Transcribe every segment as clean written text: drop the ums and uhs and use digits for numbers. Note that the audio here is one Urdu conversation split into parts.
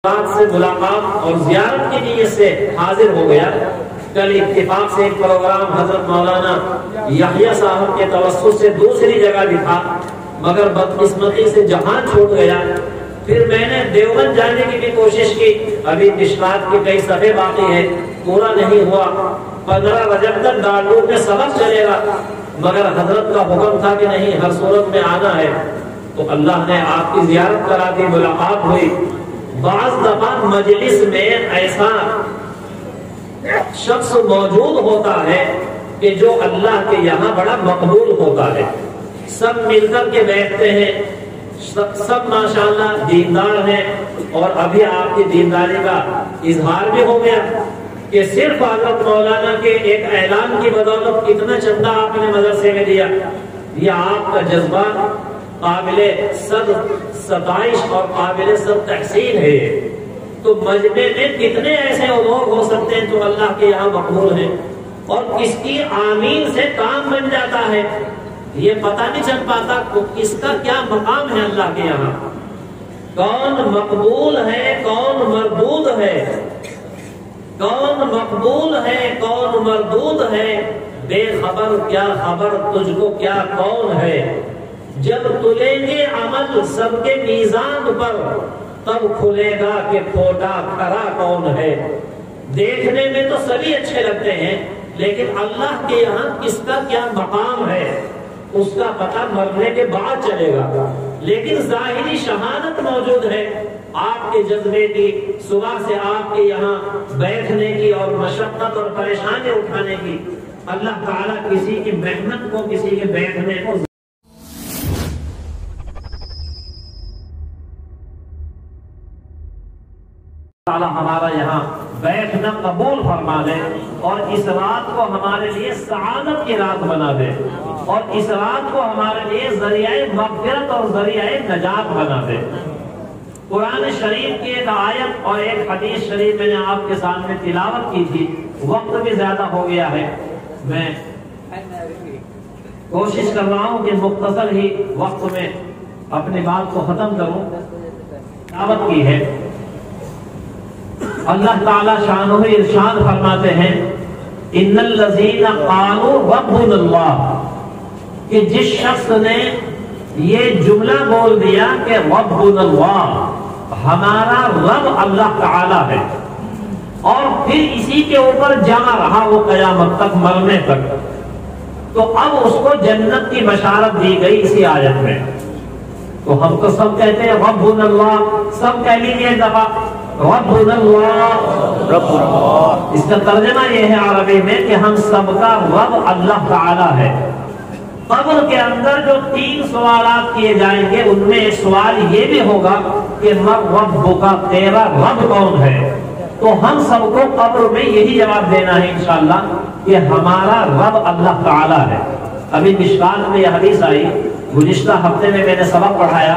سے ملاقات اور زیارت کی نیت سے حاضر ہو گیا۔ کل اتفاق سے ایک پروگرام حضرت مولانا یحییٰ صاحب کے توسط سے دوسری جگہ بھی تھا، مگر بدقسمتی سے جہاں چھوٹ گیا۔ پھر میں نے دیوبند جانے کی بھی کوشش کی، ابھی مشکات کے کئی صفحے باقی ہیں، پورا نہیں ہوا۔ 15 رجب تک دارالعلوم میں سبق چلے گا، مگر حضرت کا حکم تھا کہ نہیں، ہر صورت میں آنا ہے۔ تو اللہ نے آپ کی زیارت کرا دی، ملاقات ہوئی۔ بعض دفعہ مجلس میں ایسا شخص موجود ہوتا ہے کہ جو اللہ کے یہاں بڑا مقبول ہوتا ہے، سب مل کر کے بیٹھتے ہیں، سب ماشاءاللہ دیندار ہیں، اور ابھی آپ کی دینداری کا اظہار بھی ہو گیا کہ صرف حضرت مولانا کے ایک اعلان کی بدولت کتنا چندہ آپ نے مدرسے میں دیا۔ یہ آپ کا جذبہ قابل صد ستائش اور قابل صد تحسین ہے۔ تو مجمع میں کتنے ایسے لوگ ہو سکتے ہیں جو اللہ کے یہاں مقبول ہیں، اور کس کی آمین سے کام بن جاتا ہے، یہ پتہ نہیں چل پاتا کس کا کیا مقام ہے اللہ کے یہاں، کون مقبول ہے کون مردود ہے، کون مقبول ہے کون مردود ہے، بے خبر کیا خبر تجھ کو کیا کون ہے، جب تلیں گے عمل سب کے میزان پر، تب کھلے گا کہ کھوٹا کھرا کون ہے۔ دیکھنے میں تو سبھی اچھے لگتے ہیں، لیکن اللہ کے یہاں کس کا کیا مقام ہے اس کا پتہ مرنے کے بعد چلے گا۔ لیکن ظاہری شہادت موجود ہے آپ کے جذبے کی، صبح سے آپ کے یہاں بیٹھنے کی اور مشقت اور پریشانی اٹھانے کی۔ اللہ تعالیٰ کسی کی محنت کو، کسی کے بیٹھنے کو تعالیٰ ہمارا یہاں بیٹھنا قبول فرما دے، اور اس رات کو ہمارے لیے سعادت کی رات بنا دے، اور اس رات کو ہمارے لیے ذریعہ مغفرت اور ذریعہ نجات بنا دے۔ قرآن شریف کی ایک آیت اور ایک حدیث شریف میں نے آپ کے سامنے تلاوت کی تھی، وقت بھی زیادہ ہو گیا ہے، میں کوشش کر رہا ہوں کہ مختصر ہی وقت میں اپنی بات کو ختم کروں۔ تلاوت کی ہے، اللہ تعالیٰ شانہ ارشاد فرماتے ہیں، ان الذین قالوا ربنا اللہ، کہ جس شخص نے یہ جملہ بول دیا کہ ربنا اللہ، ہمارا رب اللہ تعالیٰ ہے، اور پھر اسی کے اوپر جمع رہا وہ قیامت تک، مرنے تک، تو اب اس کو جنت کی بشارت دی گئی اسی آیت میں۔ تو ہم تو سب کہتے ہیں ربنا اللہ، سب کہہ لیجیے ایک دفعہ ربنا اللہ، اس کا ترجمہ یہ ہے عربی میں کہ ہم سب کا رب اللہ تعالی ہے۔ قبر کے اندر جو 3 سوالات کیے جائیں گے، ان میں ایک سوال یہ بھی ہوگا کہ من ربک، تیرا رب کون ہے؟ تو ہم سب کو قبر میں یہی جواب دینا ہے انشاءاللہ کہ ہمارا رب اللہ تعالی ہے۔ ابھی مشکات میں یہ حدیث آئی، گزشتہ ہفتے میں نے سبق پڑھایا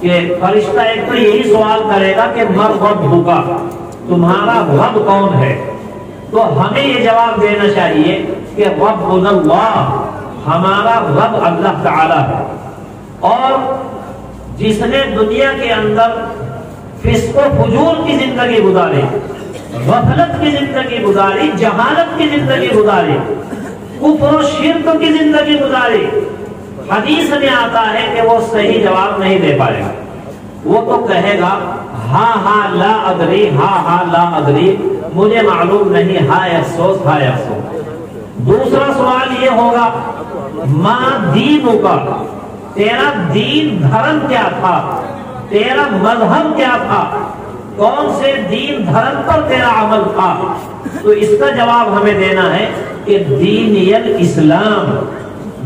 کہ فرشتہ ایک تو یہی سوال کرے گا کہ من ربک، تمہارا رب کون ہے؟ تو ہمیں یہ جواب دینا چاہیے کہ ربنا اللہ، ہمارا رب اللہ تعالی ہے۔ اور جس نے دنیا کے اندر فسق و فجور کی زندگی گزاری، غفلت کی زندگی گزاری، جہالت کی زندگی گزاری، کفر و شرک کی زندگی گزاری، حدیث میں آتا ہے کہ وہ صحیح جواب نہیں دے پائے گا، وہ تو کہے گا ہاں ہاں لا ادری، ہاں ہاں لا ادری، مجھے معلوم نہیں، ہائے افسوس ہائے افسوس۔ دوسرا سوال یہ ہوگا ما دینک، تیرا دین دھرم کیا تھا، تیرا مذہب کیا تھا، کون سے دین دھرم پر تیرا عمل تھا؟ تو اس کا جواب ہمیں دینا ہے کہ دینی الاسلام،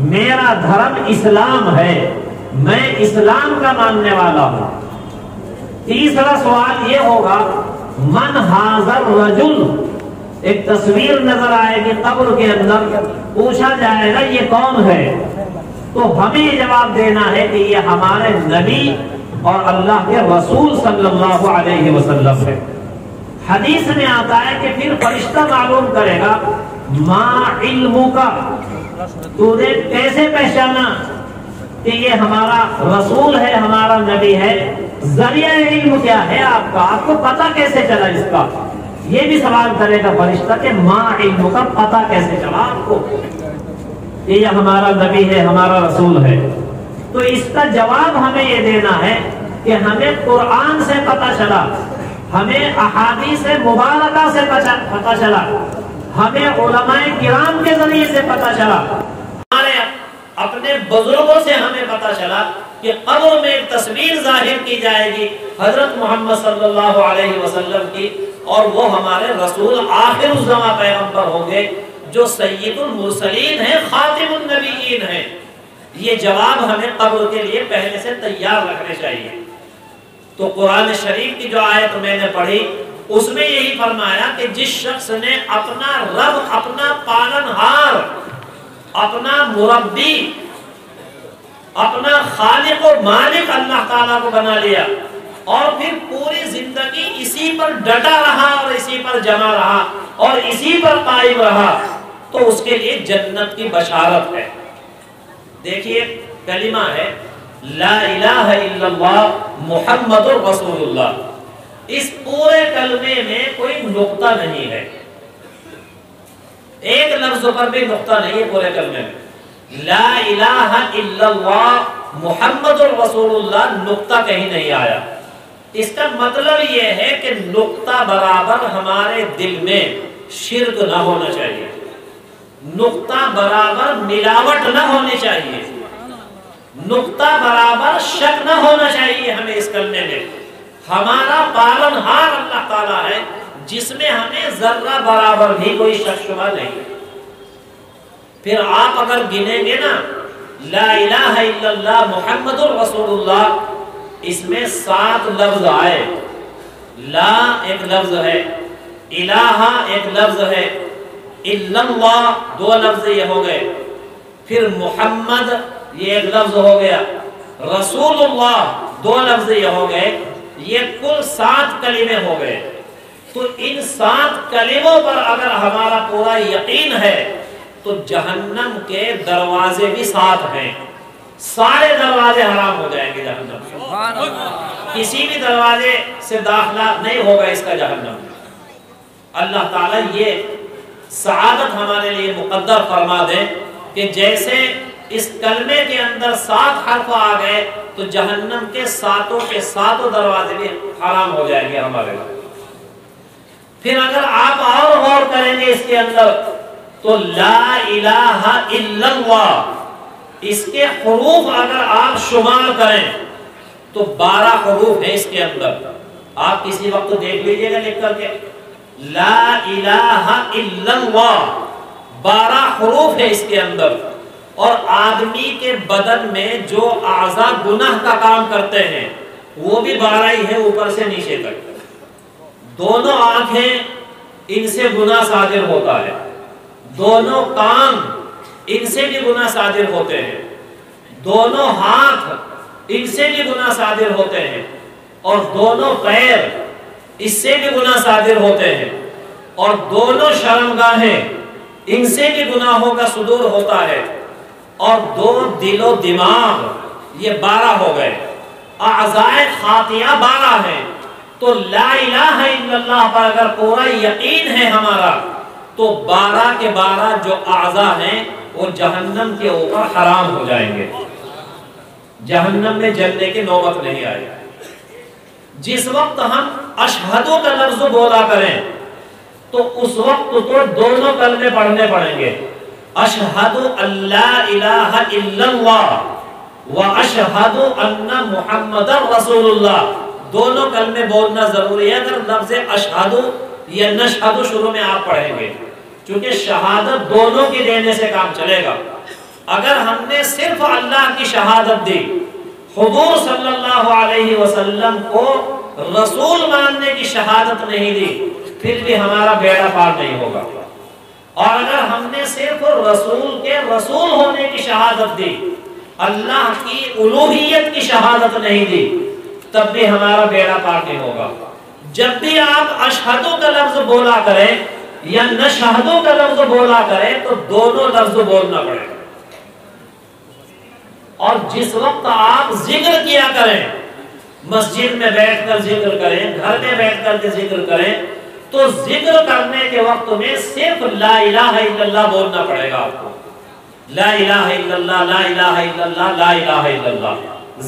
میرا دھرم اسلام ہے، میں اسلام کا ماننے والا ہوں۔ تیسرا سوال یہ ہوگا من ھذا الرجل، ایک تصویر نظر آئے گی قبر کے اندر، پوچھا جائے گا یہ کون ہے؟ تو ہمیں یہ جواب دینا ہے کہ یہ ہمارے نبی اور اللہ کے رسول صلی اللہ علیہ وسلم ہے۔ حدیث میں آتا ہے کہ پھر فرشتہ معلوم کرے گا ما علمک، تو نے کیسے پہچانا کہ یہ ہمارا رسول ہے، ہمارا نبی ہے؟ ذریعہ علم کیا ہے آپ کا، آپ کو پتہ کیسے چلا اس کا؟ یہ بھی سوال کرے گا فرشتہ کہ ماں علم کا پتہ کیسے چلا آپ کو، یہ ہمارا نبی ہے، ہمارا رسول ہے۔ تو اس کا جواب ہمیں یہ دینا ہے کہ ہمیں قرآن سے پتہ چلا، ہمیں احادیث مبارکہ سے پتہ چلا، ہمیں علماء کرام کے ذریعے سے پتہ چلا، ہمارے اپنے بزرگوں سے ہمیں پتہ چلا کہ قبر میں ایک تصویر ظاہر کی جائے گی حضرت محمد صلی اللہ علیہ وسلم کی، اور وہ ہمارے رسول آخر الزماں پیغمبر ہوں گے جو سید المرسلین ہیں، خاتم النبیین ہیں۔ یہ جواب ہمیں قبر کے لیے پہلے سے تیار رکھنے چاہیے۔ تو قرآن شریف کی جو آیت میں نے پڑھی اس میں یہی فرمایا کہ جس شخص نے اپنا رب، اپنا پالنہار، اپنا مربی، اپنا خالق و مالک اللہ تعالیٰ کو بنا لیا اور پھر پوری زندگی اسی پر ڈٹا رہا اور اسی پر جمع رہا اور اسی پر قائم رہا، تو اس کے لیے جنت کی بشارت ہے۔ دیکھیے کلمہ ہے لا الہ الا اللہ محمد رسول اللہ، اس پورے کلمے میں کوئی نقطہ نہیں ہے، ایک لفظ پر بھی نقطہ نہیں ہے پورے کلمے میں۔ لا الہ الا اللہ محمد رسول اللہ، نقطہ کہیں نہیں آیا۔ اس کا مطلب یہ ہے کہ نقطہ برابر ہمارے دل میں شرک نہ ہونا چاہیے، نقطہ برابر ملاوٹ نہ ہونی چاہیے، نقطہ برابر شک نہ ہونا چاہیے ہمیں اس کلمے میں۔ ہمارا پالنہار اللہ تعالیٰ ہے جس میں ہمیں ذرہ برابر بھی کوئی شک شبہ نہیں۔ پھر آپ اگر گنیں گے نا لا الہ الا اللہ محمد رسول اللہ، اس میں 7 لفظ آئے، لا ایک لفظ ہے، الہ ایک لفظ ہے، الا اللہ 2 لفظ یہ ہو گئے، پھر محمد یہ ایک لفظ ہو گیا، رسول اللہ 2 لفظ یہ ہو گئے، یہ کل 7 کلمے ہو گئے۔ تو ان 7 کلموں پر اگر ہمارا پورا یقین ہے تو جہنم کے دروازے بھی 7 ہیں، سارے دروازے حرام ہو جائیں گے جہنم سے، کسی بھی دروازے سے داخلہ نہیں ہوگا اس کا جہنم۔ اللہ تعالیٰ یہ سعادت ہمارے لیے مقدر فرما دے کہ جیسے اس کلمے کے اندر 7 حرف آ گئے تو جہنم کے 7 دروازے بھی حرام ہو جائیں گے ہمارے لیے۔ پھر اگر آپ اور غور کریں گے اس کے اندر تو لا الہ الا اللہ، اس کے حروف اگر آپ شمار کریں تو 12 حروف ہیں اس کے اندر۔ آپ کسی وقت دیکھ لیجئے گا لکھ کر کے، لا الہ الا اللہ 12 حروف ہے اس کے اندر۔ اور آدمی کے بدن میں جو اعضاء گناہ کا کام کرتے ہیں وہ بھی 12 ہی ہے، اوپر سے نیچے تک۔ دونوں آنکھیں ان سے گناہ صادر ہوتا ہے، دونوں کان ان سے بھی گناہ صادر ہوتے ہیں، دونوں ہاتھ ان سے بھی گناہ صادر ہوتے ہیں، اور دونوں پیر اس سے بھی گناہ صادر ہوتے ہیں، اور دونوں شرمگاہیں ان سے بھی گناہوں کا صدور ہوتا ہے، اور 2 دل و دماغ یہ 12 ہو گئے، اعضائے خاطیہ 12 ہیں۔ تو لا الہ الا اللہ پر اگر پورا یقین ہے ہمارا تو 12 کے 12 جو اعضاء ہیں وہ جہنم کے اوپر حرام ہو جائیں گے، جہنم میں جلنے کی نوبت نہیں آئے۔ جس وقت ہم اشہدو کا لفظ بولا کریں تو اس وقت تو دونوں کلمے پڑھنے پڑیں گے، اشہد اللہ الہ الا اللہ و اشہد ان محمد رسول اللہ، دونوں کلمے بولنا ضروری ہے۔ اگر لفظ اشہد یا نشہد شروع میں آپ پڑھیں گے، چونکہ شہادت دونوں کی دینے سے کام چلے گا۔ اگر ہم نے صرف اللہ کی شہادت دی، حضور صلی اللہ علیہ وسلم کو رسول ماننے کی شہادت نہیں دی، پھر بھی ہمارا بیڑا پار نہیں ہوگا۔ اور اگر ہم نے صرف رسول کے رسول ہونے کی شہادت دی، اللہ کی الوہیت کی شہادت نہیں دی، تب بھی ہمارا بیڑا پار نہیں ہوگا۔ جب بھی آپ اشہدو کا لفظ بولا کریں یا نشہدو کا لفظ بولا کریں تو دونوں لفظ بولنا پڑے گا۔ اور جس وقت آپ ذکر کیا کریں مسجد میں بیٹھ کر ذکر کریں، گھر میں بیٹھ کر کے ذکر کریں، تو ذکر کرنے کے وقت میں صرف لا الہ الا اللہ بولنا پڑے گا آپ کو۔ لا الہ الا اللہ، لا الہ الا اللہ، لا الہ الا اللہ،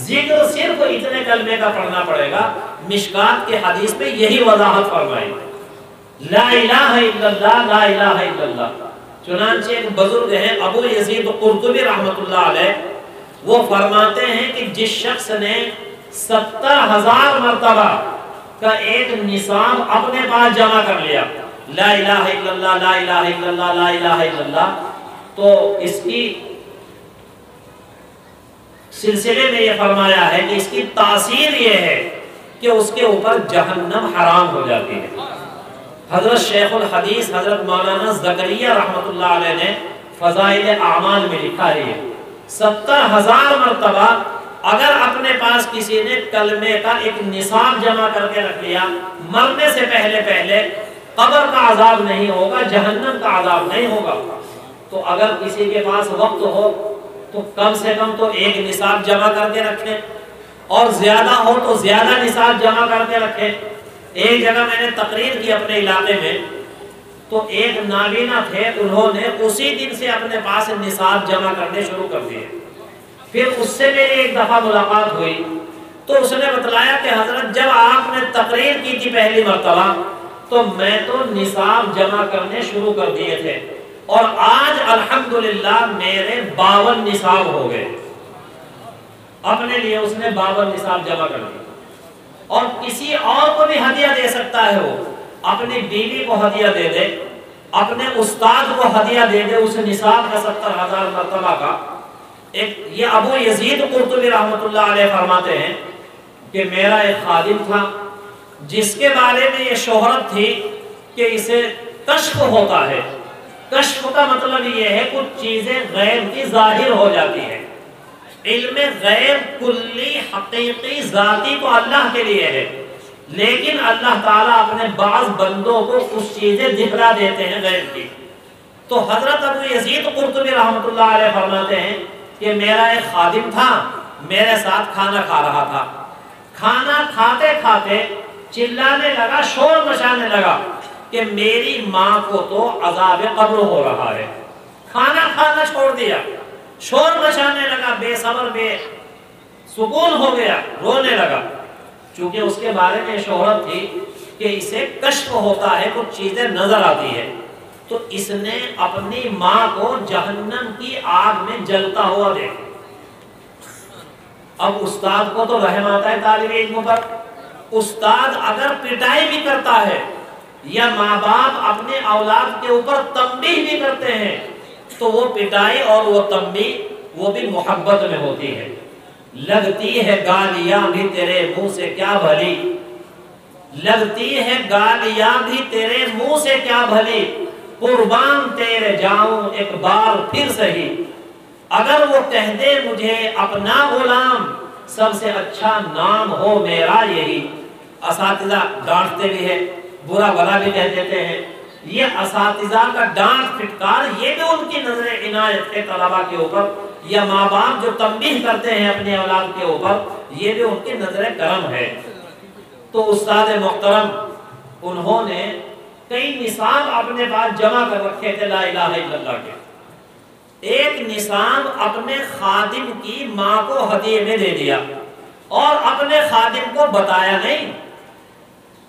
ذکر صرف اتنے کلمے کا پڑھنا پڑے گا۔ مشکات کے حدیث میں یہی وضاحت فرمائی، لا الہ الا اللہ، لا الہ الا اللہ۔ چنانچہ ایک بزرگ ہیں ابو یزید قرطبی رحمۃ اللہ علیہ، وہ فرماتے ہیں کہ جس شخص نے 70,000 مرتبہ کا ایک نصاب اپنے پاس جمع کر لیا، لا الہ الا اللہ، لا الہ الا اللہ، لا الہ الا اللہ، تو اس کی سلسلے میں یہ فرمایا ہے کہ اس کی تاثیر یہ ہے کہ اس کے اوپر جہنم حرام ہو جاتی ہے۔ حضرت شیخ الحدیث حضرت مولانا زکریا رحمۃ اللہ علیہ نے فضائل اعمال میں لکھا ہے 70,000 مرتبہ اگر اپنے پاس کسی نے کلمے کا ایک نصاب جمع کر کے رکھ لیا، مرنے سے پہلے قبر کا عذاب نہیں ہوگا، جہنم کا عذاب نہیں ہوگا۔ تو اگر کسی کے پاس وقت ہو تو کم سے کم تو ایک نصاب جمع کر کے رکھیں، اور زیادہ ہو تو زیادہ نصاب جمع کر کے رکھیں۔ ایک جگہ میں نے تقریر کی اپنے علاقے میں، تو ایک نابینا تھے، انہوں نے اسی دن سے اپنے پاس نصاب جمع کرنے شروع کر دیے۔ پھر اس سے میری ایک دفعہ ملاقات ہوئی تو اس نے بتلایا کہ حضرت جب آپ نے تقریر کی تھی پہلی مرتبہ تو میں تو نصاب جمع کرنے شروع کر دیے تھے، اور آج الحمدللہ میرے 52 نصاب ہو گئے۔ اپنے لیے اس نے 52 نصاب جمع کر دیے، اور کسی اور کو بھی ہدیہ دے سکتا ہے، وہ اپنی بیوی کو ہدیہ دے دے، اپنے استاد کو ہدیہ دے دے اس نصاب کا 70,000 مرتبہ کا۔ یہ ابو یزید قرطبی رحمۃ اللہ علیہ فرماتے ہیں کہ میرا ایک خادم تھا جس کے بارے میں یہ شہرت تھی کہ اسے کشف ہوتا ہے۔ کشف کا مطلب یہ ہے کچھ چیزیں غیب کی ظاہر ہو جاتی ہیں۔ علم غیب کلی حقیقی ذاتی تو اللہ کے لیے ہے، لیکن اللہ تعالیٰ اپنے بعض بندوں کو کچھ چیزیں دکھلا دیتے ہیں غیب کی۔ تو حضرت ابو یزید قرطبی رحمۃ اللہ علیہ فرماتے ہیں کہ میرا ایک خادم تھا، میرے ساتھ کھانا کھا رہا تھا، کھانا کھاتے کھاتے چلانے لگا، شور مچانے لگا کہ میری ماں کو تو عذاب قبر ہو رہا ہے۔ کھانا کھانا چھوڑ دیا، شور مچانے لگا، بے صبر بے سکون ہو گیا، رونے لگا، چونکہ اس کے بارے میں شہرت تھی کہ اسے کشف ہوتا ہے، کچھ چیزیں نظر آتی ہے۔ تو اس نے اپنی ماں کو جہنم کی آگ میں جلتا ہوا دیکھا۔ اب استاد کو تو رحم آتا ہے طالب علم پر، استاد اگر پٹائی بھی کرتا ہے یا ماں باپ اپنے اولاد کے اوپر تنبیہ بھی کرتے ہیں تو وہ پٹائی اور وہ تنبیہ وہ بھی محبت میں ہوتی ہے۔ لگتی ہے گالیاں بھی تیرے منہ سے کیا بھلی، لگتی ہے گالیاں بھی تیرے منہ سے کیا بھلی، قربان تیرے جاؤں ایک بار پھر سہی، اگر وہ کہہ دے مجھے اپنا غلام سب سے اچھا نام ہو میرا یہی۔ اساتذہ ڈانٹتے بھی ہیں، برا بھلا بھی کہہ دیتے ہیں، یہ اساتذہ کا ڈانٹ پھٹکار یہ بھی ان کی نظر عنایت کے طلباء کے اوپر، یا ماں باپ جو تنبیہ کرتے ہیں اپنے اولاد کے اوپر، یہ بھی ان کی نظر کرم ہے۔ تو استاد محترم انہوں نے کئی نصاب اپنے پاس جمع کر رکھے تھے لا الہ الا اللہ کے۔ ایک نصاب اپنے خادم کی ماں کو ہدیے میں دے دیا، اور اپنے خادم کو بتایا نہیں،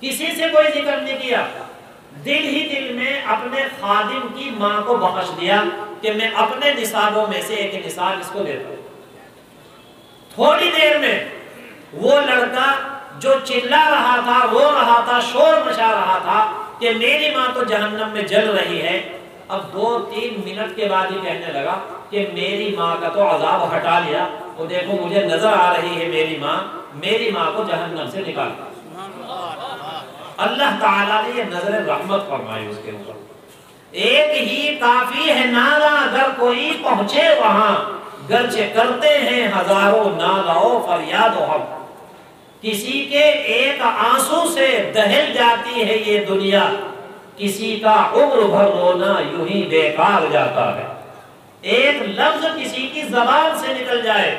کسی سے کوئی ذکر نہیں کیا، دل ہی دل میں اپنے خادم کی ماں کو بخش دیا کہ میں اپنے نصابوں میں سے ایک نصاب اس کو دیتا ہوں۔ تھوڑی دیر میں وہ لڑکا جو چلا رہا تھا، رو رہا تھا، شور مچا رہا تھا کہ میری ماں تو جہنم میں جل رہی ہے، اب 2-3 منٹ کے بعد ہی کہنے لگا کہ میری ماں کا تو عذاب ہٹا لیا، وہ دیکھو مجھے نظر آ رہی ہے میری ماں کو جہنم سے نکال۔ اللہ تعالیٰ نے یہ نظر رحمت فرمائی اس کے اوپر۔ ایک ہی کافی ہے نالا اگر کوئی پہنچے وہاں، گرچہ کرتے ہیں ہزاروں نالا و فریاد و ہم، کسی کے ایک آنسو سے دہل جاتی ہے یہ دنیا، کسی کا عمر بھر رونا یوں ہی بیکار جاتا ہے۔ ایک لفظ کسی کی زبان سے نکل جائے،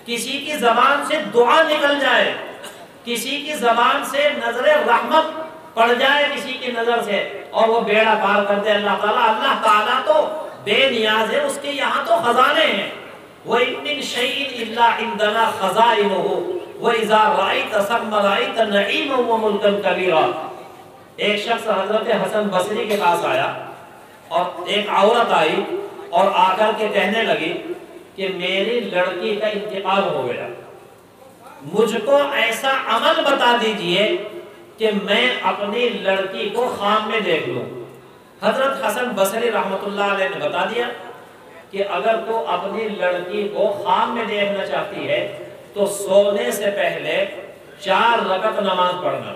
کسی کی زبان سے دعا نکل جائے، کسی کی زبان سے نظر رحمت پڑ جائے کسی کی نظر سے اور وہ بیڑا پار کر دے اللہ تعالیٰ تو بے نیاز ہے، اس کے یہاں تو خزانے ہیں۔ وَإِن مِّن شَيْءٍ إِلَّا عِندَنَا خَزَائِنُهُ وَإِذَا رَأَيْتَ ثَمَّ رَأَيْتَ نَعِيمًا وَمُلْكًا كَبِيرًا۔ ایک شخص حضرت حسن بصری کے پاس آیا اور ایک عورت آئی اور آ کر کے کہنے لگی کہ میری لڑکی کا انتقال ہو گیا، مجھ کو ایسا عمل بتا دیجئے کہ میں اپنی لڑکی کو خواب میں دیکھ لوں۔ حضرت حسن بصری رحمۃ اللہ علیہ نے بتا دیا کہ اگر تو اپنی لڑکی کو خواب میں دیکھنا چاہتی ہے تو سونے سے پہلے 4 رکعت نماز پڑھنا۔